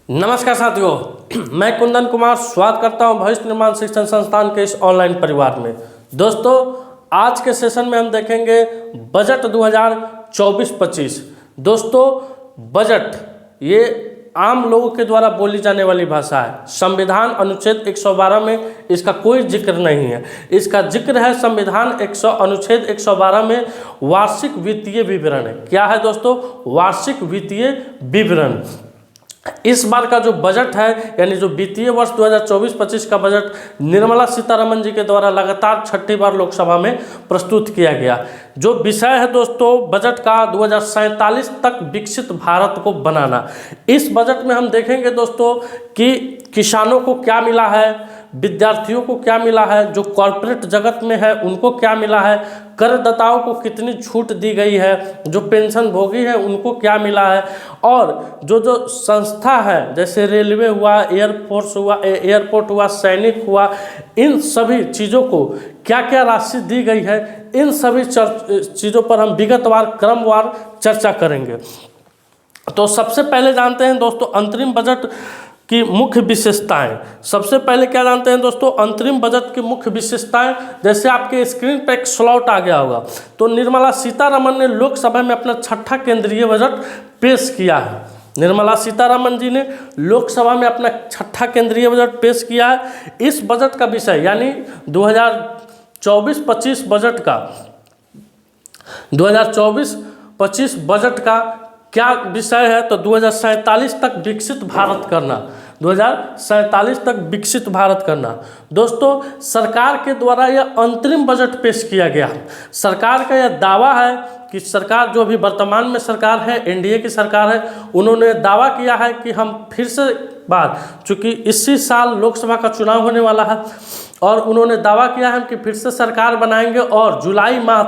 नमस्कार साथियों, मैं कुंदन कुमार स्वागत करता हूं भविष्य निर्माण शिक्षण संस्थान के इस ऑनलाइन परिवार में। दोस्तों, आज के सेशन में हम देखेंगे बजट 2024-25। दोस्तों, बजट ये आम लोगों के द्वारा बोली जाने वाली भाषा है। संविधान अनुच्छेद 112 में इसका कोई जिक्र नहीं है। इसका जिक्र है संविधान अनुच्छेद 112 में वार्षिक वित्तीय विवरण है। क्या है दोस्तों? वार्षिक वित्तीय विवरण। इस बार का जो बजट है, यानी जो वित्तीय वर्ष 2024-25 का बजट निर्मला सीतारमण जी के द्वारा लगातार छठी बार लोकसभा में प्रस्तुत किया गया। जो विषय है दोस्तों बजट का 2047 तक विकसित भारत को बनाना। इस बजट में हम देखेंगे दोस्तों कि किसानों को क्या मिला है, विद्यार्थियों को क्या मिला है, जो कॉर्पोरेट जगत में है उनको क्या मिला है, करदाताओं को कितनी छूट दी गई है, जो पेंशन भोगी है उनको क्या मिला है, और जो संस्था है जैसे रेलवे हुआ, एयरपोर्ट हुआ, सैनिक हुआ, इन सभी चीज़ों को क्या क्या राशि दी गई है, इन सभी चीज़ों पर हम विगतवार क्रमवार चर्चा करेंगे। तो सबसे पहले जानते हैं दोस्तों अंतरिम बजट की मुख्य विशेषताएं। सबसे पहले क्या जानते हैं दोस्तों? अंतरिम बजट की मुख्य विशेषताएं। जैसे आपके स्क्रीन पर एक स्लॉट आ गया होगा, तो निर्मला सीतारमण ने लोकसभा में अपना छठा केंद्रीय बजट पेश किया है। निर्मला सीतारमण जी ने लोकसभा में अपना छठा केंद्रीय बजट पेश किया है। इस बजट का विषय यानी 2024-25 बजट का 2024-25 बजट का क्या विषय है? तो 2047 तक विकसित भारत करना। 2047 तक विकसित भारत करना। दोस्तों, सरकार के द्वारा यह अंतरिम बजट पेश किया गया। सरकार का यह दावा है कि सरकार जो अभी वर्तमान में सरकार है, एनडीए की सरकार है, उन्होंने दावा किया है कि हम फिर से बार, चूँकि इसी साल लोकसभा का चुनाव होने वाला है, और उन्होंने दावा किया है कि फिर से सरकार बनाएंगे और जुलाई माह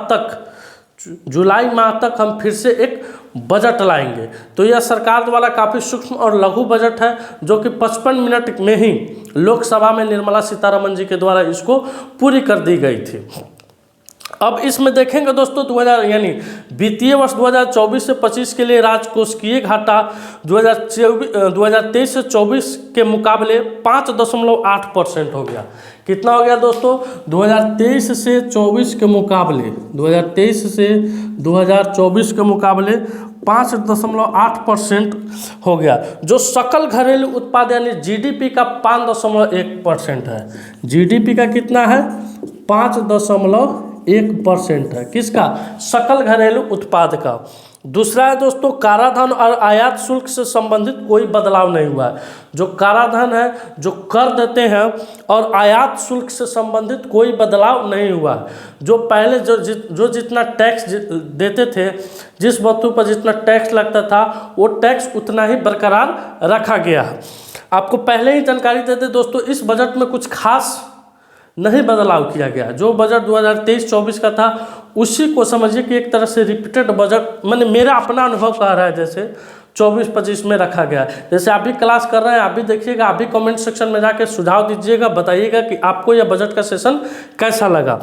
तक हम फिर से एक बजट लाएंगे। तो यह सरकार द्वारा काफ़ी सूक्ष्म और लघु बजट है, जो कि 55 मिनट में ही लोकसभा में निर्मला सीतारमण जी के द्वारा इसको पूरी कर दी गई थी। अब इसमें देखेंगे दोस्तों 2000 यानी वित्तीय वर्ष 2024 से 25 के लिए राजकोषीय घाटा 2023 से 24 के मुकाबले 5.8% हो गया। कितना हो गया दोस्तों? 2023 से 24 के मुकाबले 5.8% हो गया। जो सकल घरेलू उत्पाद यानी जीडीपी का 5.1% है। जीडीपी का कितना है? 5.1% है। किसका? सकल घरेलू उत्पाद का। दूसरा है दोस्तों कराधान और आयात शुल्क से संबंधित कोई बदलाव नहीं हुआ है। जो कराधान है, जो कर देते हैं, और आयात शुल्क से संबंधित कोई बदलाव नहीं हुआ है। जो पहले जो जितना टैक्स देते थे, जिस वस्तु पर जितना टैक्स लगता था, वो टैक्स उतना ही बरकरार रखा गया है। आपको पहले ही जानकारी देते दोस्तों, इस बजट में कुछ खास नहीं बदलाव किया गया। जो बजट 2023-24 का था उसी को समझिए कि एक तरह से रिपीटेड बजट, मैंने मेरा अपना अनुभव कह रहा है, जैसे 24-25 में रखा गया है। जैसे आप भी क्लास कर रहे हैं, आप भी देखिएगा, आप भी कमेंट सेक्शन में जाके सुझाव दीजिएगा, बताइएगा कि आपको यह बजट का सेशन कैसा लगा।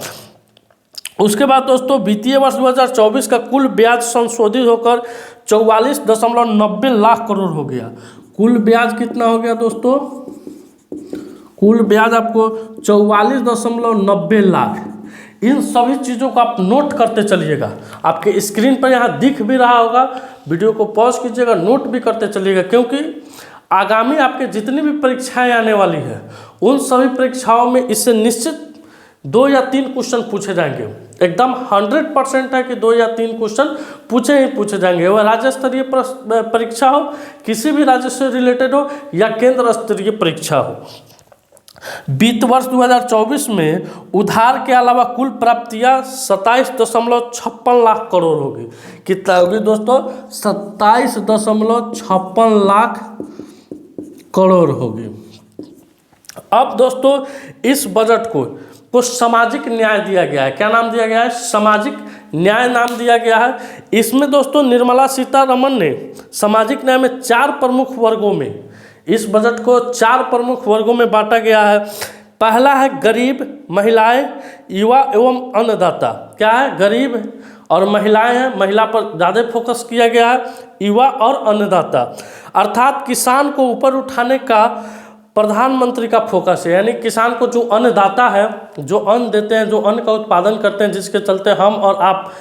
उसके बाद दोस्तों वित्तीय वर्ष 2024 का कुल ब्याज संशोधित होकर 44.90 लाख करोड़ हो गया। कुल ब्याज कितना हो गया दोस्तों? कुल ब्याज आपको 44.90 लाख। इन सभी चीज़ों को आप नोट करते चलिएगा। आपके स्क्रीन पर यहाँ दिख भी रहा होगा, वीडियो को पॉज कीजिएगा, नोट भी करते चलिएगा, क्योंकि आगामी आपके जितनी भी परीक्षाएं आने वाली है, उन सभी परीक्षाओं में इससे निश्चित 2 या 3 क्वेश्चन पूछे जाएंगे। एकदम 100% है कि 2 या 3 क्वेश्चन पूछे जाएंगे। वह राज्य स्तरीय परीक्षा हो, किसी भी राज्य से रिलेटेड हो, या केंद्र स्तरीय परीक्षा हो। वित्त वर्ष 2024 में उधार के अलावा कुल प्राप्तियां 27.56 लाख करोड़ होगी। कितना होगी दोस्तों? 27.56 लाख करोड़ होगी। अब दोस्तों इस बजट को सामाजिक न्याय दिया गया है। क्या नाम दिया गया है? सामाजिक न्याय नाम दिया गया है। इसमें दोस्तों निर्मला सीतारमण ने सामाजिक न्याय में 4 प्रमुख वर्गों में, इस बजट को 4 प्रमुख वर्गों में बांटा गया है। पहला है गरीब, महिलाएं, युवा एवं अन्नदाता। क्या है? गरीब और महिलाएं हैं, महिला पर ज़्यादा फोकस किया गया है, युवा और अन्नदाता। अर्थात किसान को ऊपर उठाने का प्रधानमंत्री का फोकस है। यानी किसान को जो अन्नदाता है, जो अन्न देते हैं, जो अन्न का उत्पादन करते हैं, जिसके चलते हम और आप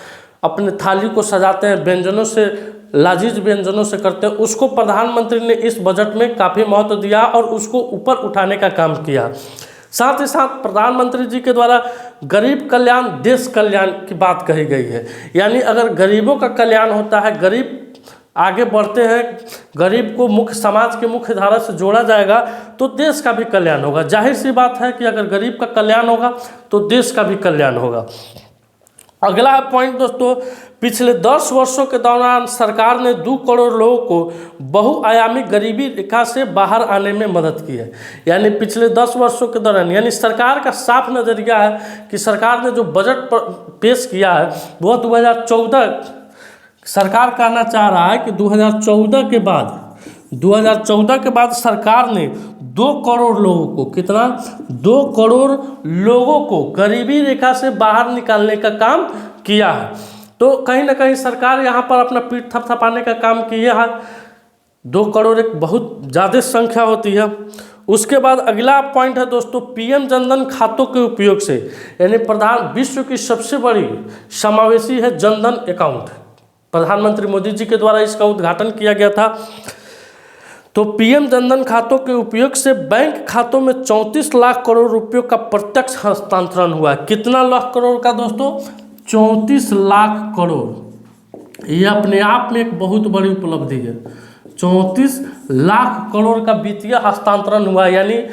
अपने थाली को सजाते हैं, व्यंजनों से, लाजीज व्यंजनों से करते हैं, उसको प्रधानमंत्री ने इस बजट में काफ़ी महत्व दिया और उसको ऊपर उठाने का काम किया। साथ ही साथ प्रधानमंत्री जी के द्वारा गरीब कल्याण देश कल्याण की बात कही गई है। यानी अगर गरीबों का कल्याण होता है, गरीब आगे बढ़ते हैं, गरीब को मुख्य समाज के मुख्य धारा से जोड़ा जाएगा तो देश का भी कल्याण होगा। जाहिर सी बात है कि अगर गरीब का कल्याण होगा तो देश का भी कल्याण होगा। अगला है पॉइंट दोस्तों, पिछले 10 वर्षों के दौरान सरकार ने 2 करोड़ लोगों को बहुआयामी गरीबी रेखा से बाहर आने में मदद की है। यानी पिछले 10 वर्षों के दौरान, यानी सरकार का साफ नज़रिया है कि सरकार ने जो बजट पेश किया है वह 2014, सरकार कहना चाह रहा है कि 2014 के बाद सरकार ने 2 करोड़ लोगों को, कितना, 2 करोड़ लोगों को गरीबी रेखा से बाहर निकालने का काम किया है। तो कहीं ना कहीं सरकार यहाँ पर अपना पीठ थपथपाने का काम किया है। 2 करोड़ एक बहुत ज़्यादा संख्या होती है। उसके बाद अगला पॉइंट है दोस्तों, पीएम जनधन खातों के उपयोग से, यानी विश्व की सबसे बड़ी समावेशी है जनधन अकाउंट। प्रधानमंत्री मोदी जी के द्वारा इसका उद्घाटन किया गया था। तो पीएम जनधन खातों के उपयोग से बैंक खातों में 34 लाख करोड़ रुपयों का प्रत्यक्ष हस्तांतरण हुआ है। कितना लाख करोड़ का दोस्तों? 34 लाख करोड़। ये अपने आप में एक बहुत बड़ी उपलब्धि है। 34 लाख करोड़ का वित्तीय हस्तांतरण हुआ, यानी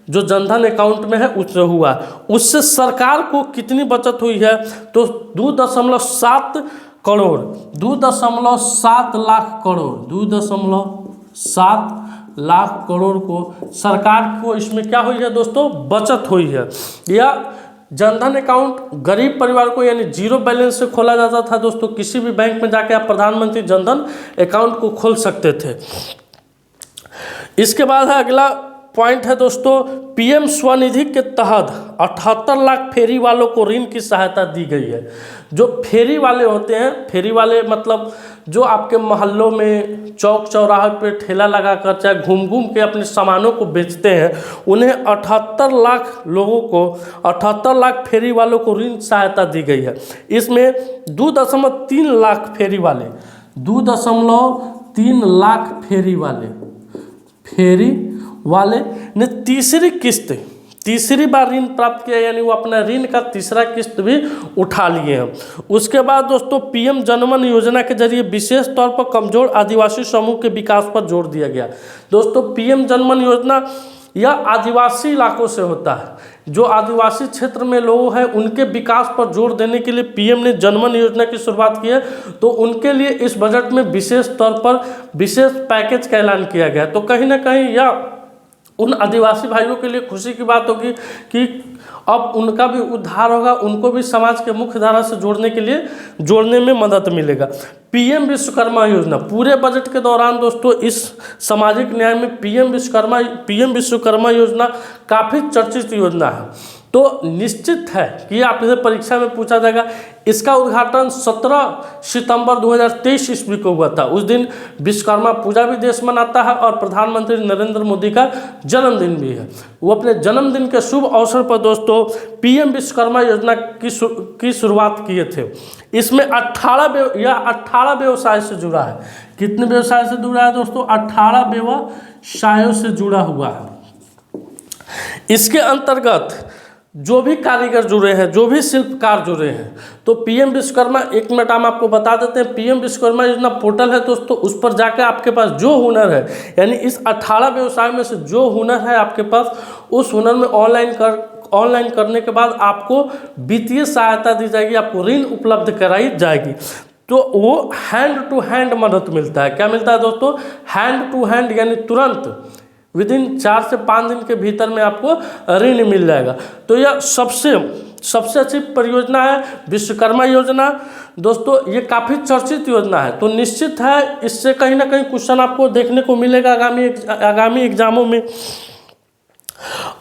जो जनधन अकाउंट में है उससे हुआ। उससे सरकार को कितनी बचत हुई है? तो 2.7 करोड़, 2.7 लाख करोड़, 2.7 लाख करोड़ को सरकार को इसमें क्या हुई है दोस्तों? बचत हुई है। या जनधन अकाउंट गरीब परिवार को, यानी जीरो बैलेंस से खोला जाता था दोस्तों। किसी भी बैंक में जाके आप प्रधानमंत्री जनधन अकाउंट को खोल सकते थे। इसके बाद है अगला पॉइंट है दोस्तों, पीएम स्वनिधि के तहत 78 लाख फेरी वालों को ऋण की सहायता दी गई है। जो फेरी वाले होते हैं, फेरी वाले मतलब जो आपके मोहल्लों में चौक चौराहे पे ठेला लगाकर चाहे घूम घूम के अपने सामानों को बेचते हैं, उन्हें 78 लाख लोगों को, 78 लाख फेरी वालों को ऋण सहायता दी गई है। इसमें 2.3 लाख फेरी वाले, 2.3 लाख फेरी वाले ने तीसरी बार ऋण प्राप्त किया, यानी वो अपना ऋण का तीसरा किस्त भी उठा लिए हैं। उसके बाद दोस्तों पीएम जनधन योजना के जरिए विशेष तौर पर कमजोर आदिवासी समूह के विकास पर जोर दिया गया। दोस्तों पीएम जनधन योजना यह आदिवासी इलाकों से होता है। जो आदिवासी क्षेत्र में लोग हैं उनके विकास पर जोर देने के लिए पीएम ने जनधन योजना की शुरुआत की है। तो उनके लिए इस बजट में विशेष तौर पर विशेष पैकेज का ऐलान किया गया। तो कहीं ना कहीं यह उन आदिवासी भाइयों के लिए खुशी की बात होगी कि अब उनका भी उद्धार होगा, उनको भी समाज के मुख्य धारा से जोड़ने में मदद मिलेगा। पीएम विश्वकर्मा योजना, पूरे बजट के दौरान दोस्तों इस सामाजिक न्याय में पीएम विश्वकर्मा योजना काफ़ी चर्चित योजना है। तो निश्चित है कि आपसे परीक्षा में पूछा जाएगा। इसका उद्घाटन 17 सितंबर 2023 ईस्वी को हुआ था। उस दिन विश्वकर्मा पूजा भी देश मनाता है और प्रधानमंत्री नरेंद्र मोदी का जन्मदिन भी है। वो अपने जन्मदिन के शुभ अवसर पर दोस्तों पीएम विश्वकर्मा योजना की शुरुआत किए थे। इसमें 18 व्यवसाय से जुड़ा है। कितने व्यवसाय से जुड़ा है दोस्तों? 18 व्यवसायों से जुड़ा हुआ है। इसके अंतर्गत जो भी कारीगर जुड़े हैं, जो भी शिल्पकार जुड़े हैं, तो पीएम विश्वकर्मा, 1 मिनट हम आपको बता देते हैं, पीएम विश्वकर्मा योजना पोर्टल है दोस्तों। उस पर जाकर आपके पास जो हुनर है, यानी इस 18 व्यवसाय में से जो हुनर है आपके पास, उस हुनर में ऑनलाइन करने के बाद आपको वित्तीय सहायता दी जाएगी, आपको ऋण उपलब्ध कराई जाएगी। तो वो हैंड टू हैंड मदद मिलता है। क्या मिलता है दोस्तों? हैंड टू हैंड, यानी तुरंत विदिन 4 से 5 दिन के भीतर में आपको ऋण मिल जाएगा। तो यह सबसे अच्छी परियोजना है विश्वकर्मा योजना दोस्तों। ये काफ़ी चर्चित योजना है। तो निश्चित है इससे कहीं ना कहीं क्वेश्चन आपको देखने को मिलेगा आगामी एग्जामों में।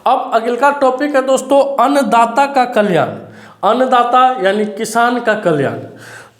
अब अगला टॉपिक है दोस्तों अन्नदाता का कल्याण। अन्नदाता यानी किसान का कल्याण।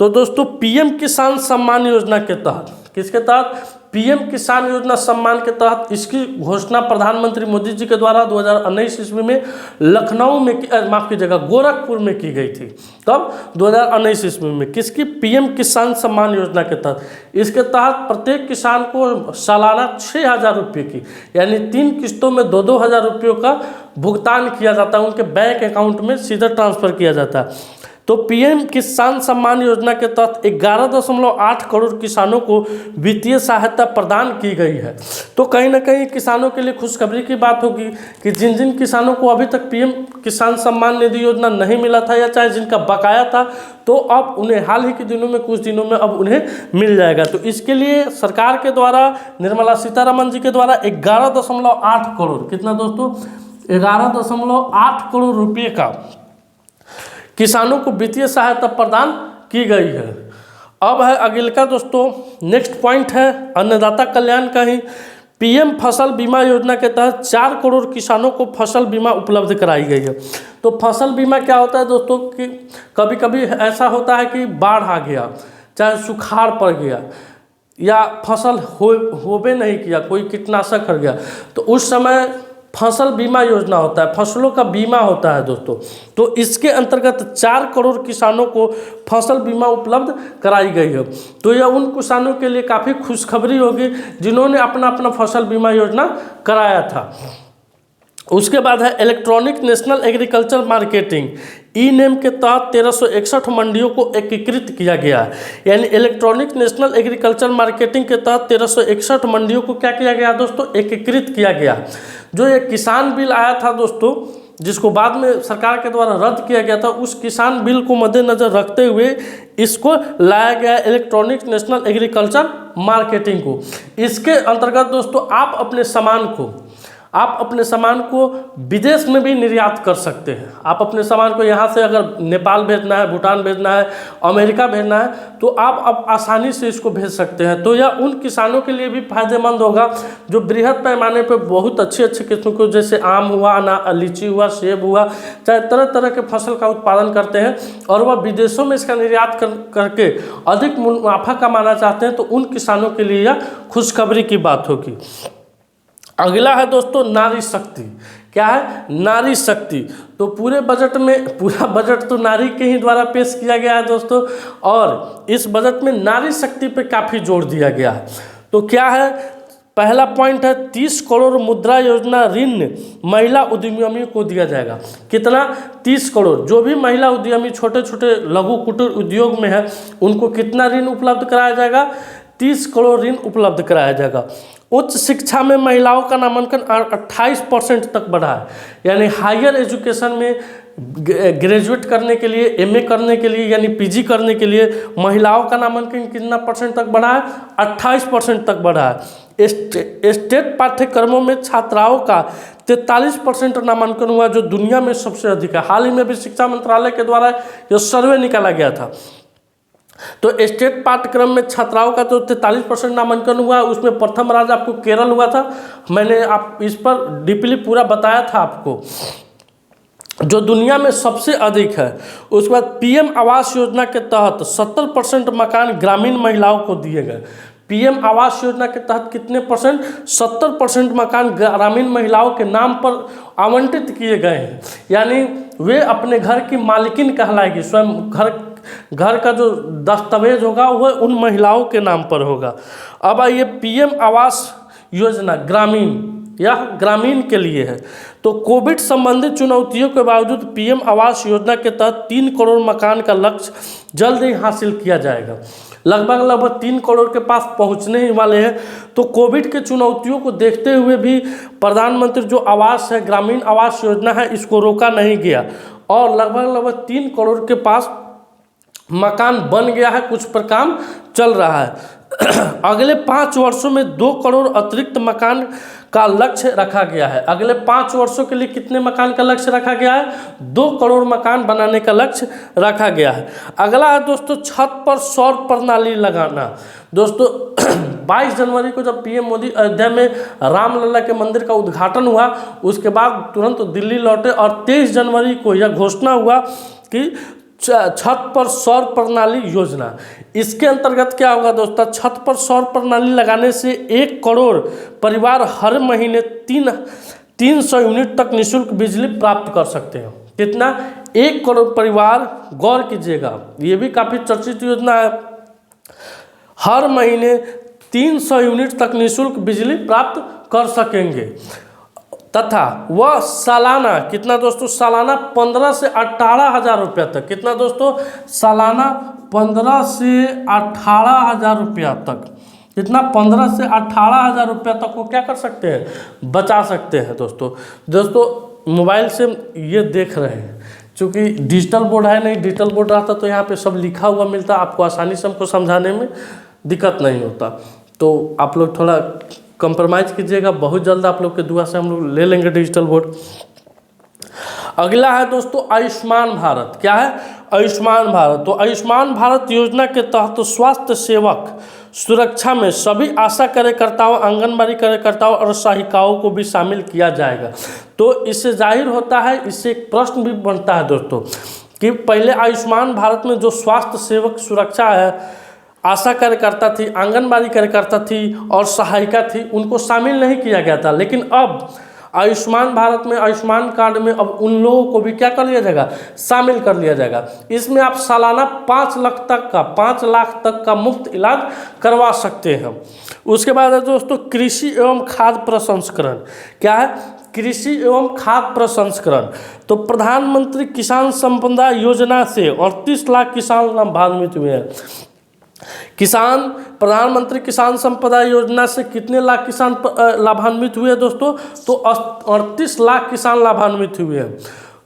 तो दोस्तों पीएम किसान सम्मान योजना के तहत, किसके तहत, पीएम किसान योजना सम्मान के तहत इसकी घोषणा प्रधानमंत्री मोदी जी के द्वारा 2019 ईस्वी में लखनऊ में, माफ कीजिएगा, गोरखपुर में की गई थी। तब 2019 ईस्वी में किसकी, पीएम किसान सम्मान योजना के तहत। इसके तहत प्रत्येक किसान को सालाना 6,000 रुपये की, यानी 3 किस्तों में 2-2 हज़ार रुपयों का भुगतान किया जाता है, उनके बैंक अकाउंट में सीधा ट्रांसफर किया जाता है। तो पीएम किसान सम्मान योजना के तहत 11.8 करोड़ किसानों को वित्तीय सहायता प्रदान की गई है। तो कहीं ना कहीं किसानों के लिए खुशखबरी की बात होगी कि जिन जिन किसानों को अभी तक पीएम किसान सम्मान निधि योजना नहीं मिला था, या चाहे जिनका बकाया था, तो अब उन्हें हाल ही के दिनों में, कुछ दिनों में अब उन्हें मिल जाएगा। तो इसके लिए सरकार के द्वारा, निर्मला सीतारमण जी के द्वारा 11.8 करोड़, कितना दोस्तों, 11.8 करोड़ रुपये का किसानों को वित्तीय सहायता प्रदान की गई है। अब है अगले का दोस्तों, नेक्स्ट पॉइंट है अन्नदाता कल्याण का ही। पीएम फसल बीमा योजना के तहत 4 करोड़ किसानों को फसल बीमा उपलब्ध कराई गई है। तो फसल बीमा क्या होता है दोस्तों कि कभी कभी ऐसा होता है कि बाढ़ आ गया, चाहे सुखाड़ पड़ गया, या फसल होबे नहीं किया, कोई कीटनाशक कर गया, तो उस समय फसल बीमा योजना होता है, फसलों का बीमा होता है दोस्तों। तो इसके अंतर्गत 4 करोड़ किसानों को फसल बीमा उपलब्ध कराई गई है। तो यह उन किसानों के लिए काफ़ी खुशखबरी होगी जिन्होंने अपना अपना फसल बीमा योजना कराया था। उसके बाद है इलेक्ट्रॉनिक नेशनल एग्रीकल्चर मार्केटिंग, ई नेम के तहत 1361 मंडियों को एकीकृत किया गया है। यानी इलेक्ट्रॉनिक नेशनल एग्रीकल्चर मार्केटिंग के तहत 1361 मंडियों को क्या किया गया दोस्तों, एकीकृत किया गया। जो ये किसान बिल आया था दोस्तों, जिसको बाद में सरकार के द्वारा रद्द किया गया था, उस किसान बिल को मद्देनजर रखते हुए इसको लाया गया इलेक्ट्रॉनिक नेशनल एग्रीकल्चर मार्केटिंग को। इसके अंतर्गत दोस्तों आप अपने सामान को विदेश में भी निर्यात कर सकते हैं। आप अपने सामान को यहाँ से अगर नेपाल भेजना है, भूटान भेजना है, अमेरिका भेजना है, तो आप आसानी से इसको भेज सकते हैं। तो यह उन किसानों के लिए भी फायदेमंद होगा जो बृहद पैमाने पर बहुत अच्छे किस्म को, जैसे आम हुआ, लीची हुआ, सेब हुआ, चाहे तरह तरह के फसल का उत्पादन करते हैं और वह विदेशों में इसका निर्यात करके अधिक मुनाफा कमाना चाहते हैं। तो उन किसानों के लिए यह खुशखबरी की बात होगी। अगला है दोस्तों नारी शक्ति। क्या है, नारी शक्ति। तो पूरा बजट तो नारी के ही द्वारा पेश किया गया है दोस्तों, और इस बजट में नारी शक्ति पे काफ़ी जोर दिया गया है। तो क्या है, पहला पॉइंट है 30 करोड़ मुद्रा योजना ऋण महिला उद्यमियों को दिया जाएगा। कितना, 30 करोड़। जो भी महिला उद्यमी छोटे छोटे लघु कुटीर उद्योग में है, उनको कितना ऋण उपलब्ध कराया जाएगा, 30 करोड़ ऋण उपलब्ध कराया जाएगा। उच्च शिक्षा में महिलाओं का नामांकन 28% तक बढ़ा है। यानी हायर एजुकेशन में ग्रेजुएट करने के लिए, एमए करने के लिए, यानी पीजी करने के लिए महिलाओं का नामांकन कितना परसेंट तक बढ़ा है, 28% तक बढ़ा है। स्टेट पाठ्यक्रमों में छात्राओं का 43% नामांकन हुआ, जो दुनिया में सबसे अधिक है। हाल ही में भी शिक्षा मंत्रालय के द्वारा यह सर्वे निकाला गया था। तो स्टेट पाठ्यक्रम में छात्राओं का तो 43% नामांकन हुआ, उसमें प्रथम राज्य आपको केरल हुआ था। मैंने आप इस पर डीपली पूरा बताया था आपको, जो दुनिया में सबसे अधिक है। उसके बाद पीएम आवास योजना के तहत 70% मकान ग्रामीण महिलाओं को दिए गए। पीएम आवास योजना के तहत कितने परसेंट, 70% मकान ग्रामीण महिलाओं के नाम पर आवंटित किए गए हैं। यानी वे अपने घर की मालिकिन कहलाएगी, स्वयं घर का जो दस्तावेज होगा वह उन महिलाओं के नाम पर होगा। अब आइए पीएम आवास योजना ग्रामीण के लिए है। तो कोविड संबंधित चुनौतियों के बावजूद पीएम आवास योजना के तहत 3 करोड़ मकान का लक्ष्य जल्द ही हासिल किया जाएगा। लगभग 3 करोड़ के पास पहुंचने ही वाले हैं। तो कोविड के चुनौतियों को देखते हुए भी प्रधानमंत्री जो आवास है, ग्रामीण आवास योजना है, इसको रोका नहीं गया और लगभग 3 करोड़ के पास मकान बन गया है, कुछ पर काम चल रहा है। अगले 5 वर्षों में 2 करोड़ अतिरिक्त मकान का लक्ष्य रखा गया है। अगले 5 वर्षों के लिए कितने मकान का लक्ष्य रखा गया है, 2 करोड़ मकान बनाने का लक्ष्य रखा गया है। अगला है दोस्तों छत पर सौर प्रणाली लगाना। दोस्तों 22 जनवरी को जब पीएम मोदी अयोध्या में रामलला के मंदिर का उद्घाटन हुआ, उसके बाद तुरंत दिल्ली लौटे और 23 जनवरी को यह घोषणा हुआ कि छत पर सौर प्रणाली योजना। इसके अंतर्गत क्या होगा दोस्तों, छत पर सौर प्रणाली लगाने से 1 करोड़ परिवार हर महीने 300 यूनिट तक निःशुल्क बिजली प्राप्त कर सकते हैं। कितना? 1 करोड़ परिवार, गौर कीजिएगा, ये भी काफ़ी चर्चित योजना है। हर महीने 300 यूनिट तक निःशुल्क बिजली प्राप्त कर सकेंगे तथा वह सालाना कितना दोस्तों, सालाना 15 से 18 हज़ार रुपया तक। कितना दोस्तों? सालाना 15 से 18 हज़ार रुपया तक। कितना? 15 से 18 हज़ार रुपया तक वो क्या कर सकते हैं, बचा सकते हैं। दोस्तों मोबाइल से ये देख रहे हैं, चूँकि डिजिटल बोर्ड है नहीं, डिजिटल बोर्ड रहता तो यहाँ पे सब लिखा हुआ मिलता, आपको आसानी से हमको समझाने में दिक्कत नहीं होता। तो आप लोग थोड़ा कंप्रोमाइज़ कीजिएगा, बहुत जल्द आप लोग के दुआ से हम लोग ले लेंगे डिजिटल बोर्ड। अगला है दोस्तों आयुष्मान भारत। क्या है? आयुष्मान भारत। तो आयुष्मान भारत योजना के तहत स्वास्थ्य सेवक सुरक्षा में सभी आशा कार्यकर्ताओं, आंगनबाड़ी कार्यकर्ताओं और सहायिकाओं को भी शामिल किया जाएगा। तो इससे जाहिर होता है, इससे एक प्रश्न भी बनता है दोस्तों कि पहले आयुष्मान भारत में जो स्वास्थ्य सेवक सुरक्षा है, आशा कार्यकर्ता थी, आंगनबाड़ी कार्यकर्ता थी और सहायिका थी, उनको शामिल नहीं किया गया था। लेकिन अब आयुष्मान भारत में, आयुष्मान कार्ड में अब उन लोगों को भी क्या कर लिया जाएगा, शामिल कर लिया जाएगा। इसमें आप सालाना 5 लाख तक का मुफ्त इलाज करवा सकते हैं। उसके बाद है दोस्तों कृषि एवं खाद्य प्रसंस्करण। क्या है? कृषि एवं खाद्य प्रसंस्करण। तो प्रधानमंत्री किसान संपदा योजना से 38 लाख किसान लाभान्वित हुए हैं। प्रधानमंत्री किसान संपदा योजना से कितने लाख किसान लाभान्वित हुए दोस्तों? तो 38 लाख किसान लाभान्वित हुए हैं।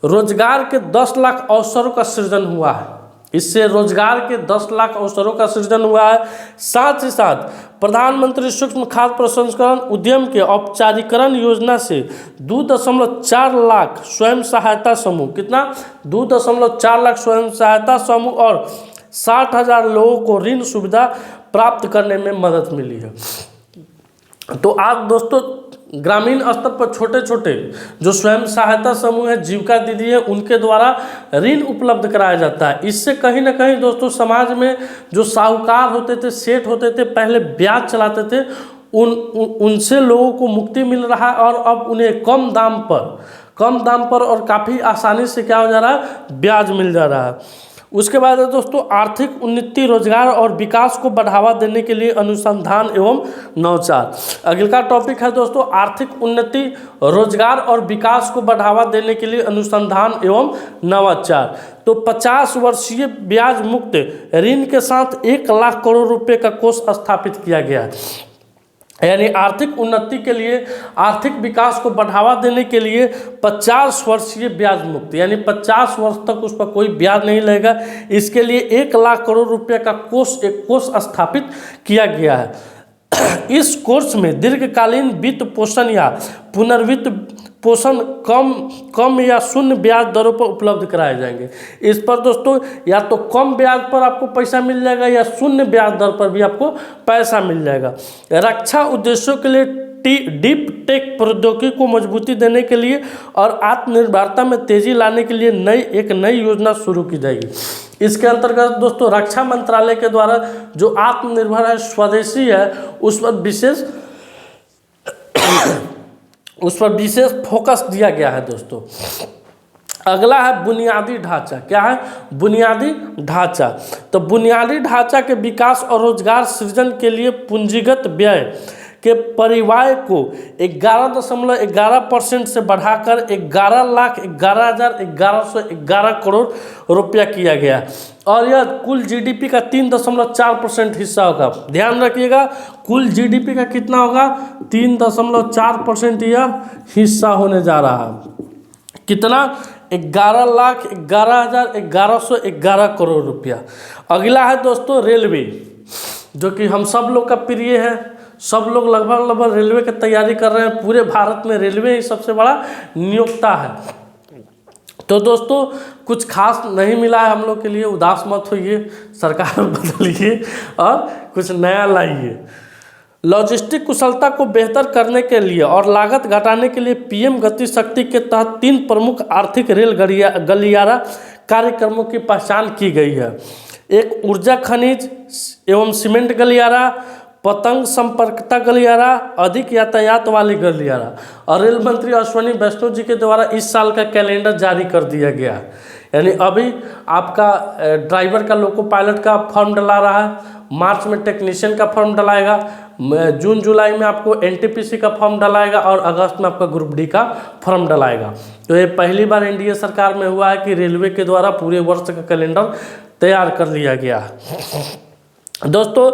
रोजगार के 10 लाख अवसरों का सृजन हुआ है। इससे रोजगार के 10 लाख अवसरों का सृजन हुआ है। साथ ही साथ प्रधानमंत्री सूक्ष्म खाद्य प्रसंस्करण उद्यम के औपचारिकरण योजना से 2.4 लाख स्वयं सहायता समूह, कितना? 2.4 लाख स्वयं सहायता समूह और 60,000 लोगों को ऋण सुविधा प्राप्त करने में मदद मिली है। तो आज दोस्तों ग्रामीण स्तर पर छोटे छोटे जो स्वयं सहायता समूह है, जीविका दीदी है, उनके द्वारा ऋण उपलब्ध कराया जाता है। इससे कहीं ना कहीं दोस्तों समाज में जो साहूकार होते थे, सेठ होते थे, पहले ब्याज चलाते थे, उनसे लोगों को मुक्ति मिल रहा है और अब उन्हें कम दाम पर और काफ़ी आसानी से क्या हो जा रहा है, ब्याज मिल जा रहा है। उसके बाद है दोस्तों आर्थिक उन्नति, रोजगार और विकास को बढ़ावा देने के लिए अनुसंधान एवं नवाचार। अगला टॉपिक है दोस्तों आर्थिक उन्नति, रोजगार और विकास को बढ़ावा देने के लिए अनुसंधान एवं नवाचार। तो 50 वर्षीय ब्याज मुक्त ऋण के साथ 1 लाख करोड़ रुपए का कोष स्थापित किया गया है। यानी आर्थिक उन्नति के लिए, आर्थिक विकास को बढ़ावा देने के लिए 50 वर्षीय ब्याज मुक्त, यानी 50 वर्ष तक उस पर कोई ब्याज नहीं लगेगा। इसके लिए 1 लाख करोड़ रुपए का एक कोष स्थापित किया गया है। इस कोर्स में दीर्घकालीन वित्त पोषण या पुनर्वित्त पोषण कम या शून्य ब्याज दरों पर उपलब्ध कराए जाएंगे। इस पर दोस्तों या तो कम ब्याज पर आपको पैसा मिल जाएगा या शून्य ब्याज दर पर भी आपको पैसा मिल जाएगा। रक्षा उद्देश्यों के लिए डीप टेक प्रौद्योगिकी को मजबूती देने के लिए और आत्मनिर्भरता में तेजी लाने के लिए एक नई योजना शुरू की जाएगी। इसके अंतर्गत दोस्तों रक्षा मंत्रालय के द्वारा जो आत्मनिर्भर है, स्वदेशी है, उस पर विशेष फोकस दिया गया है दोस्तों। अगला है बुनियादी ढांचा। क्या है? बुनियादी ढांचा। तो बुनियादी ढांचा के विकास और रोजगार सृजन के लिए पूंजीगत व्यय के परिवार को 11.11% से बढ़ाकर 11,11,1111 करोड़ रुपया किया गया और यह कुल जीडीपी का 3.4% हिस्सा होगा। ध्यान रखिएगा, कुल जीडीपी का कितना होगा? 3.4% यह हिस्सा होने जा रहा है। कितना? 11,11,1111 करोड़ रुपया। अगला है दोस्तों रेलवे, जो कि हम सब लोग का प्रिय है। सब लोग लगभग रेलवे की तैयारी कर रहे हैं। पूरे भारत में रेलवे ही सबसे बड़ा नियोक्ता है। तो दोस्तों कुछ खास नहीं मिला है हम लोग के लिए, उदास मत होइए, सरकार बदलिए और कुछ नया लाइए। लॉजिस्टिक कुशलता को बेहतर करने के लिए और लागत घटाने के लिए पीएम गति शक्ति के तहत 3 प्रमुख आर्थिक रेल गलियारा कार्यक्रमों की पहचान की गई है। एक ऊर्जा खनिज एवं सीमेंट गलियारा, पतंग संपर्कता गलियारा, अधिक यातायात वाली गलियारा। और रेल मंत्री अश्विनी वैष्णव जी के द्वारा इस साल का कैलेंडर जारी कर दिया गया है। यानी अभी आपका ड्राइवर का, लोको पायलट का फॉर्म डला रहा है, मार्च में टेक्नीशियन का फॉर्म डलाएगा, जून जुलाई में आपको एनटीपीसी का फॉर्म डलाएगा और अगस्त में आपका ग्रुप डी का फॉर्म डलाएगा। तो ये पहली बार एनडीए सरकार में हुआ है कि रेलवे के द्वारा पूरे वर्ष का कैलेंडर तैयार कर लिया गया है। दोस्तों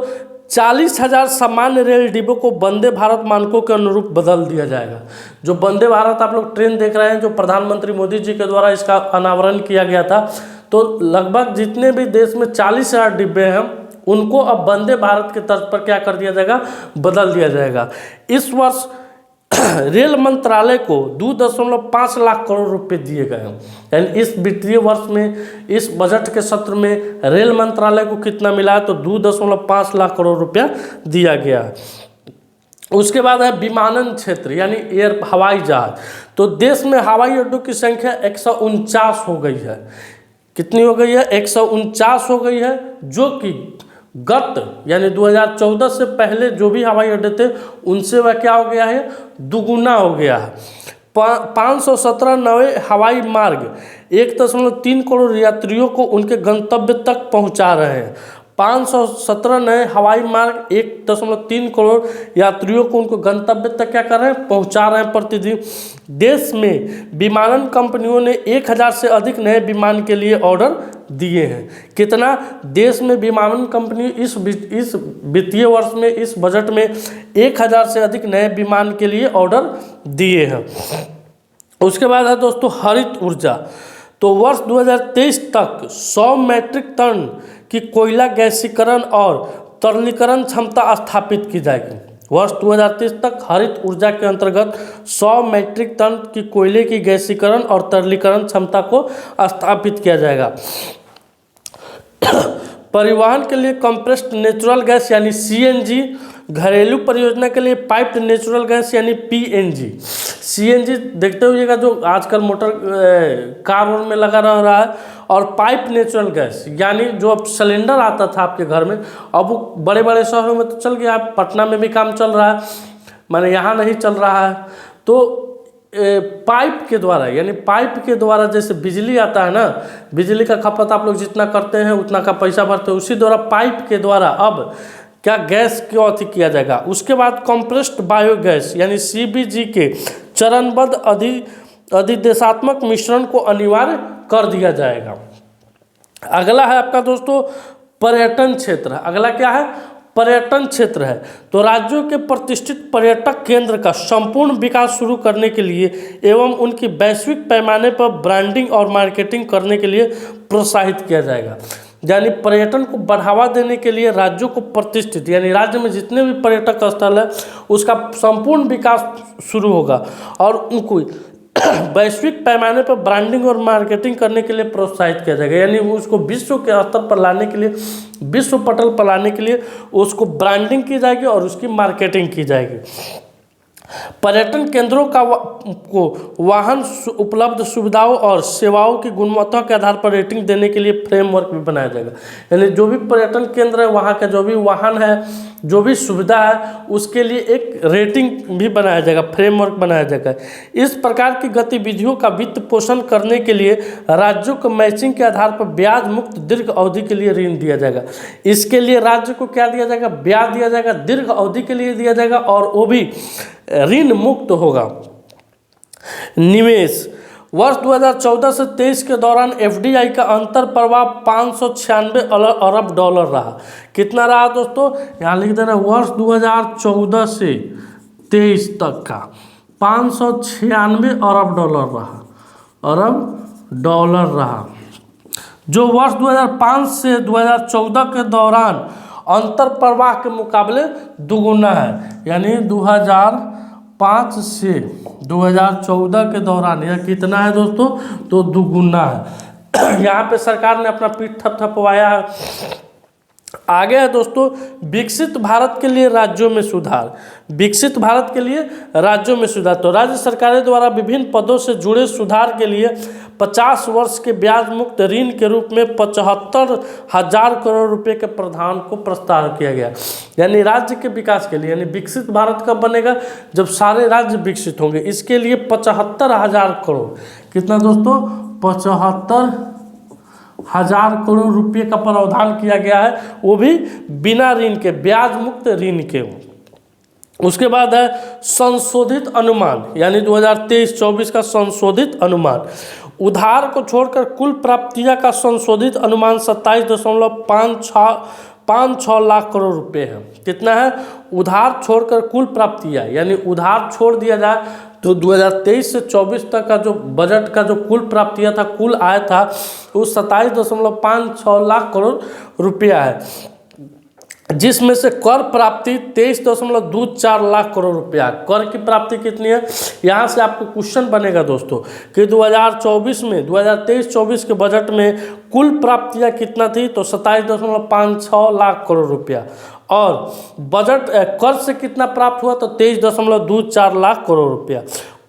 40,000 सामान्य रेल डिब्बों को वंदे भारत मानकों के अनुरूप बदल दिया जाएगा। जो वंदे भारत आप लोग ट्रेन देख रहे हैं, जो प्रधानमंत्री मोदी जी के द्वारा इसका अनावरण किया गया था, तो लगभग जितने भी देश में 40,000 डिब्बे हैं उनको अब वंदे भारत के तर्ज पर क्या कर दिया जाएगा, बदल दिया जाएगा। इस वर्ष रेल मंत्रालय को 2.5 लाख करोड़ रुपए दिए गए हैं। यानी इस वित्तीय वर्ष में, इस बजट के सत्र में रेल मंत्रालय को कितना मिला है, तो 2.5 लाख करोड़ रुपया दिया गया है। उसके बाद है विमानन क्षेत्र यानी हवाई जहाज। तो देश में हवाई अड्डों की संख्या 149 हो गई है। कितनी हो गई है? 149 हो गई है, जो कि गत यानी 2014 से पहले जो भी हवाई अड्डे थे उनसे वह क्या हो गया है, दुगुना हो गया है। 517 नए हवाई मार्ग 1.3 करोड़ यात्रियों को उनके गंतव्य तक पहुंचा रहे हैं। 517 नए हवाई मार्ग 1.3 करोड़ यात्रियों को उनको गंतव्य तक क्या कर रहे हैं, पहुंचा रहे हैं प्रतिदिन। देश में विमानन कंपनियों ने 1000 से अधिक नए विमान के लिए ऑर्डर दिए हैं। कितना? देश में विमानन कंपनी इस वित्तीय वर्ष में, इस बजट में 1000 से अधिक नए विमान के लिए ऑर्डर दिए हैं। उसके बाद है दोस्तों हरित ऊर्जा। तो वर्ष 2023 तक 100 मैट्रिक टन की कोयला गैसीकरण और तरलीकरण क्षमता स्थापित की जाएगी। वर्ष 2023 तक हरित ऊर्जा के अंतर्गत 100 मैट्रिक टन की कोयले की गैसीकरण और तरलीकरण क्षमता को स्थापित किया जाएगा। परिवहन के लिए कंप्रेस्ड नेचुरल गैस यानी सीएनजी, घरेलू परियोजना के लिए पाइप्ड नेचुरल गैस यानी पीएनजी। सीएनजी देखते होइएगा जो आजकल मोटर कार में लगा रहा है, और पाइप नेचुरल गैस यानी जो अब सिलेंडर आता था आपके घर में, अब वो बड़े बड़े शहरों में तो चल गया, पटना में भी काम चल रहा है, माने यहाँ नहीं चल रहा है। तो पाइप के द्वारा, यानी पाइप के द्वारा जैसे बिजली आता है ना, बिजली का खपत आप लोग जितना करते हैं उतना का पैसा भरते हैं, उसी द्वारा पाइप के द्वारा अब क्या गैस को अति किया जाएगा। उसके बाद कंप्रेस्ड बायोगैस यानी सीबीजी के चरणबद्ध अधिदेशात्मक मिश्रण को अनिवार्य कर दिया जाएगा। अगला है आपका दोस्तों पर्यटन क्षेत्र। अगला क्या है? पर्यटन क्षेत्र है। तो राज्यों के प्रतिष्ठित पर्यटक केंद्र का संपूर्ण विकास शुरू करने के लिए एवं उनकी वैश्विक पैमाने पर ब्रांडिंग और मार्केटिंग करने के लिए प्रोत्साहित किया जाएगा। यानी पर्यटन को बढ़ावा देने के लिए राज्यों को प्रतिष्ठित, यानी राज्य में जितने भी पर्यटक स्थल है उसका संपूर्ण विकास शुरू होगा और उनको वैश्विक पैमाने पर ब्रांडिंग और मार्केटिंग करने के लिए प्रोत्साहित किया जाएगा। यानी उसको विश्व के स्तर पर लाने के लिए, विश्व पटल पर लाने के लिए उसको ब्रांडिंग की जाएगी और उसकी मार्केटिंग की जाएगी। पर्यटन केंद्रों को वाहन उपलब्ध सुविधाओं और सेवाओं की गुणवत्ता के आधार पर रेटिंग देने के लिए फ्रेमवर्क भी बनाया जाएगा। यानी जो भी पर्यटन केंद्र है वहाँ का जो भी वाहन है, जो भी सुविधा है, उसके लिए एक रेटिंग भी बनाया जाएगा, फ्रेमवर्क बनाया जाएगा। इस प्रकार की गतिविधियों का वित्त पोषण करने के लिए राज्यों को मैचिंग के आधार पर ब्याज मुक्त दीर्घ अवधि के लिए ऋण दिया जाएगा। इसके लिए राज्य को क्या दिया जाएगा? ब्याज दिया जाएगा, दीर्घ अवधि के लिए दिया जाएगा और वो भी ऋण मुक्त होगा। निवेश वर्ष 2014 से 23 के दौरान एफडीआई का अंतर प्रवाह 596 अरब डॉलर रहा। कितना रहा दोस्तों? यहाँ लिख देना, वर्ष 2014 से 23 तक का 596 अरब डॉलर रहा, जो वर्ष 2005 से 2014 के दौरान अंतर प्रवाह के मुकाबले दुगुना है। यानी 2005 से 2014 के दौरान यह कितना है दोस्तों? तो दुगुना है। यहाँ पे सरकार ने अपना पीठ थपथपवाया है आगे है दोस्तों, विकसित भारत के लिए राज्यों में सुधार। विकसित भारत के लिए राज्यों में सुधार, तो राज्य सरकारों द्वारा विभिन्न पदों से जुड़े सुधार के लिए 50 वर्ष के ब्याज मुक्त ऋण के रूप में 75,000 करोड़ रुपए के प्रावधान को प्रस्ताव किया गया। यानी राज्य के विकास के लिए, यानी विकसित भारत कब बनेगा, जब सारे राज्य विकसित होंगे। इसके लिए 75,000 करोड़, कितना दोस्तों, 75,000 करोड़ रुपए का प्रावधान किया गया है, वो भी बिना ऋण के, ब्याज मुक्त ऋण के। उसके बाद है संशोधित अनुमान, यानी 2023-24 का संशोधित अनुमान। उधार को छोड़कर कुल प्राप्तियां का संशोधित अनुमान 27.56 लाख करोड़ रुपए है। कितना है, उधार छोड़कर कुल प्राप्तियां, यानी उधार छोड़ दिया जाए तो 2023 से 24 तक का जो बजट का जो कुल प्राप्तियां था, कुल आय था, वो 27.56 लाख करोड़ रुपया है, जिसमें से कर प्राप्ति 23.24 लाख करोड़ रुपया। कर की प्राप्ति कितनी है, यहाँ से आपको क्वेश्चन बनेगा दोस्तों कि 2024 में, 2023-24 के बजट में कुल प्राप्तियाँ कितना थी, तो 27.56 लाख करोड़ रुपया, और बजट कर से कितना प्राप्त हुआ, तो 23.24 लाख करोड़ रुपया।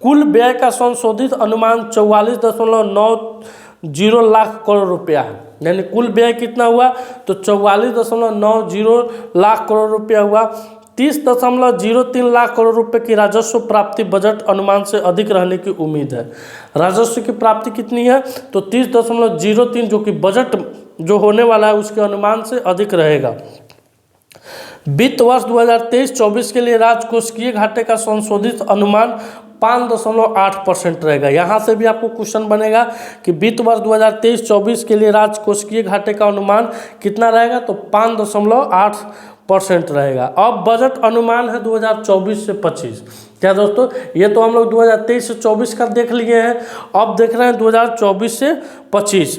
कुल व्यय का संशोधित अनुमान 44.90 लाख करोड़ रुपया है, यानी कुल व्यय कितना हुआ, तो 44.90 लाख करोड़ रुपया हुआ। 30.03 लाख करोड़ रुपए की राजस्व प्राप्ति बजट अनुमान से अधिक रहने की उम्मीद है। राजस्व की प्राप्ति कितनी है, तो 30.03, जो कि बजट जो होने वाला है उसके अनुमान से अधिक रहेगा। वित्त वर्ष 2023-24 के लिए राजकोषीय घाटे का संशोधित अनुमान 5.8% रहेगा। यहाँ से भी आपको क्वेश्चन बनेगा कि वित्त वर्ष 2023-24 के लिए राजकोषीय घाटे का अनुमान कितना रहेगा, तो 5.8% रहेगा। अब बजट अनुमान है 2024 से 25। क्या दोस्तों, ये तो हम लोग 2023 से 24 का देख लिए हैं, अब देख रहे हैं 2024 से 25।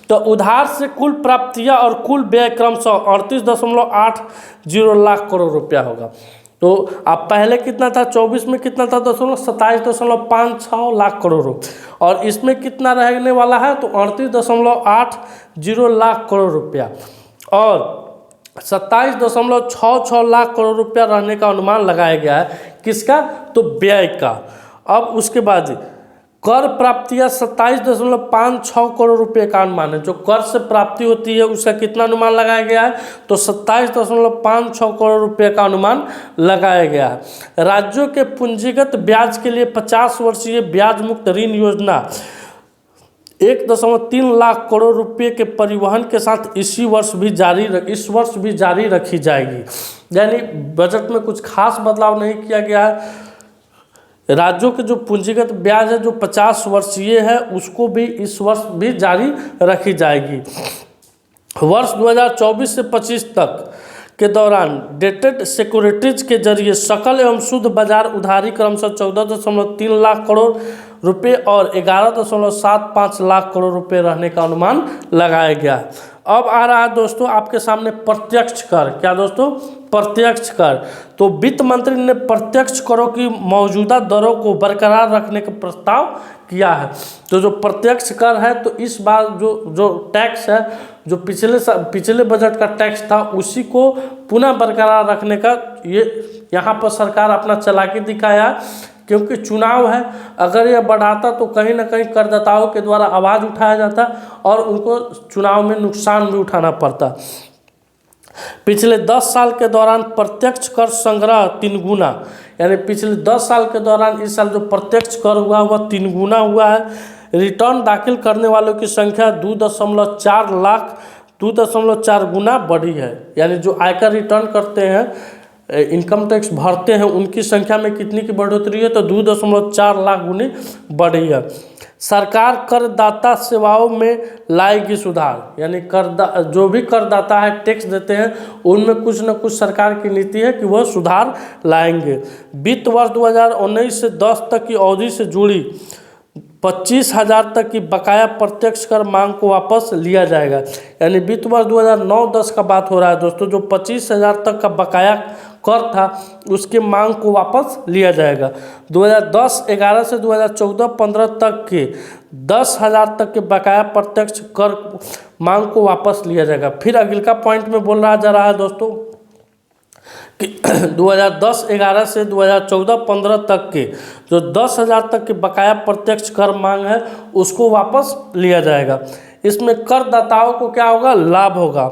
तो उधार से कुल प्राप्तियां और कुल व्यय क्रमशः 38.80 लाख करोड़ रुपया होगा। तो अब पहले कितना था, 24 में कितना था, 27.56 लाख करोड़ रुपये, और इसमें कितना रहने वाला है, तो 38.80 लाख करोड़ रुपया, और 27.66 लाख करोड़ रुपया रहने का अनुमान लगाया गया है। किसका, तो व्यय का। अब उसके बाद कर प्राप्तियां 27.56 करोड़ रुपए का अनुमान है। जो कर से प्राप्ति होती है उसका कितना अनुमान लगाया गया है, तो 27.56 करोड़ रुपए का अनुमान लगाया गया है। राज्यों के पूंजीगत ब्याज के लिए 50 वर्षीय ब्याज मुक्त ऋण योजना 1.3 लाख करोड़ रुपए के परिवहन के साथ इस वर्ष भी जारी रखी जाएगी। यानी बजट में कुछ खास बदलाव नहीं किया गया है। राज्यों के जो पूंजीगत ब्याज है जो 50 वर्षीय है, उसको भी इस वर्ष भी जारी रखी जाएगी। वर्ष 2024 से 25 तक के दौरान डेटेड सिक्योरिटीज के जरिए सकल एवं शुद्ध बाजार उधारी क्रमशः 14.3 लाख करोड़ रुपए और 11.75 लाख करोड़ रुपए रहने का अनुमान लगाया गया है। अब आ रहा है दोस्तों आपके सामने प्रत्यक्ष कर। क्या दोस्तों, प्रत्यक्ष कर। तो वित्त मंत्री ने प्रत्यक्ष करों की मौजूदा दरों को बरकरार रखने का प्रस्ताव किया है। तो जो प्रत्यक्ष कर है, तो इस बार जो टैक्स है, जो पिछले बजट का टैक्स था, उसी को पुनः बरकरार रखने का ये यहाँ पर सरकार अपना चालाकी दिखाया, क्योंकि चुनाव है। अगर ये बढ़ाता तो कहीं ना कहीं करदाताओं के द्वारा आवाज़ उठाया जाता और उनको चुनाव में नुकसान भी उठाना पड़ता। पिछले 10 साल के दौरान प्रत्यक्ष कर संग्रह 3 गुना, यानी पिछले 10 साल के दौरान इस साल जो प्रत्यक्ष कर हुआ वह 3 गुना हुआ है। रिटर्न दाखिल करने वालों की संख्या 2.4 गुना बढ़ी है। यानी जो आयकर रिटर्न करते हैं, इनकम टैक्स भरते हैं, उनकी संख्या में कितनी की बढ़ोतरी है, तो 2.4 लाख गुनी बढ़ी है। सरकार करदाता सेवाओं में लाएगी सुधार, यानी जो भी करदाता है, टैक्स देते हैं, उनमें कुछ न कुछ सरकार की नीति है कि वह सुधार लाएंगे। वित्त वर्ष 2019 से 10 तक की अवधि से जुड़ी 25,000 तक की बकाया प्रत्यक्ष कर मांग को वापस लिया जाएगा। यानी वित्त वर्ष 2009-10 का बात हो रहा है दोस्तों। जो 25,000 तक का बकाया कर था उसकी मांग को वापस लिया जाएगा। 2010-11 से 2014-15 तक के 10,000 तक के बकाया प्रत्यक्ष कर मांग को वापस लिया जाएगा। फिर अगला पॉइंट में बोल रहा जा रहा है दोस्तों कि 2010-11 से 2014-15 तक के जो 10,000 तक के बकाया प्रत्यक्ष कर मांग है उसको वापस लिया जाएगा। इसमें करदाताओं को क्या होगा, लाभ होगा।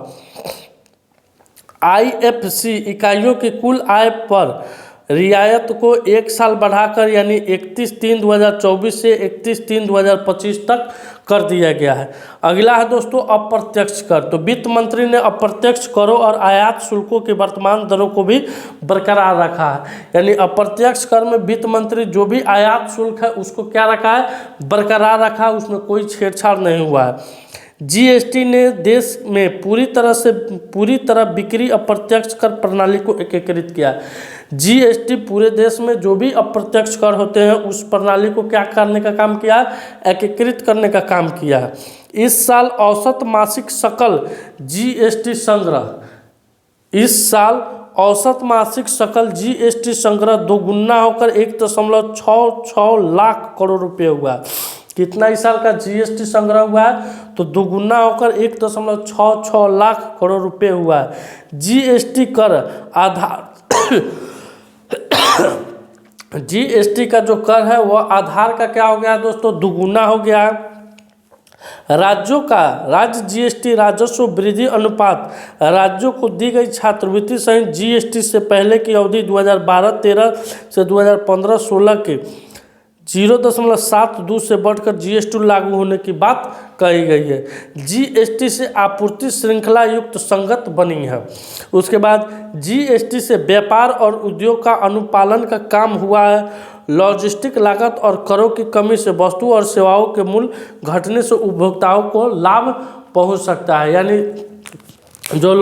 IFC इकाइयों की कुल आय पर रियायत को 1 साल बढ़ाकर यानी 31/3/2024 से 31/3/2025 तक कर दिया गया है। अगला है दोस्तों अप्रत्यक्ष कर। तो वित्त मंत्री ने अप्रत्यक्ष करों और आयात शुल्कों की वर्तमान दरों को भी बरकरार रखा है। यानी अप्रत्यक्ष कर में वित्त मंत्री जो भी आयात शुल्क है उसको क्या रखा है, बरकरार रखा है, उसमें कोई छेड़छाड़ नहीं हुआ है। GST ने देश में पूरी तरह बिक्री अप्रत्यक्ष कर प्रणाली को एकीकृत किया। GST पूरे देश में जो भी अप्रत्यक्ष कर होते हैं उस प्रणाली को क्या करने का काम किया है, एकीकृत करने का काम किया है। इस साल औसत मासिक सकल GST संग्रह दोगुना होकर 1.66 लाख करोड़ रुपये हुआ है। कितना इस साल का GST संग्रह हुआ है, तो दोगुना होकर 1.66 लाख करोड़ रुपये हुआ है। GST कर आधार GST का जो कर है वह आधार का क्या हो गया दोस्तों, दुगुना हो गया है। राज्य GST राजस्व वृद्धि अनुपात राज्यों को दी गई छात्रवृत्ति सहित GST से पहले की अवधि 2012-13 से 2015-16 के 0.72 से बढ़कर GST लागू होने की बात कही गई है। GST से आपूर्ति श्रृंखला युक्त संगत बनी है। उसके बाद GST से व्यापार और उद्योग का अनुपालन का काम हुआ है। लॉजिस्टिक लागत और करों की कमी से वस्तु और सेवाओं के मूल्य घटने से उपभोक्ताओं को लाभ पहुंच सकता है। यानी जो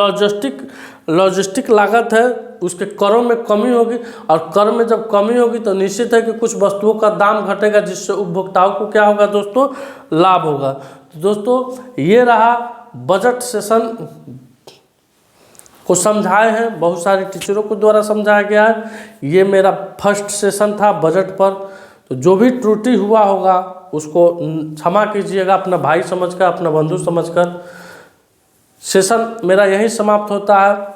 लॉजिस्टिक लागत है उसके करों में कमी होगी, और कर में जब कमी होगी तो निश्चित है कि कुछ वस्तुओं का दाम घटेगा, जिससे उपभोक्ताओं को क्या होगा दोस्तों, लाभ होगा। तो दोस्तों ये रहा बजट सेशन को समझाए हैं, बहुत सारे टीचरों को द्वारा समझाया गया है। ये मेरा फर्स्ट सेशन था बजट पर, तो जो भी त्रुटि हुआ होगा उसको क्षमा कीजिएगा, अपना भाई समझकर, अपना बंधु समझकर। सेशन मेरा यहीं समाप्त होता है।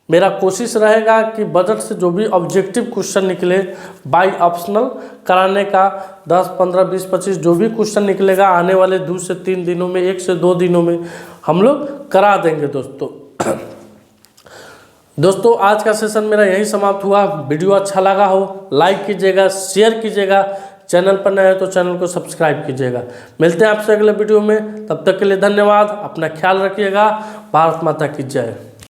मेरा कोशिश रहेगा कि बजट से जो भी ऑब्जेक्टिव क्वेश्चन निकले बाय ऑप्शनल कराने का, 10, 15, 20, 25 जो भी क्वेश्चन निकलेगा आने वाले 2 से 3 दिनों में, 1 से 2 दिनों में हम लोग करा देंगे दोस्तों आज का सेशन मेरा यहीं समाप्त हुआ। वीडियो अच्छा लगा हो लाइक कीजिएगा, शेयर कीजिएगा, चैनल पर नए हैं तो चैनल को सब्सक्राइब कीजिएगा। मिलते हैं आपसे अगले वीडियो में, तब तक के लिए धन्यवाद। अपना ख्याल रखिएगा। भारत माता की जय।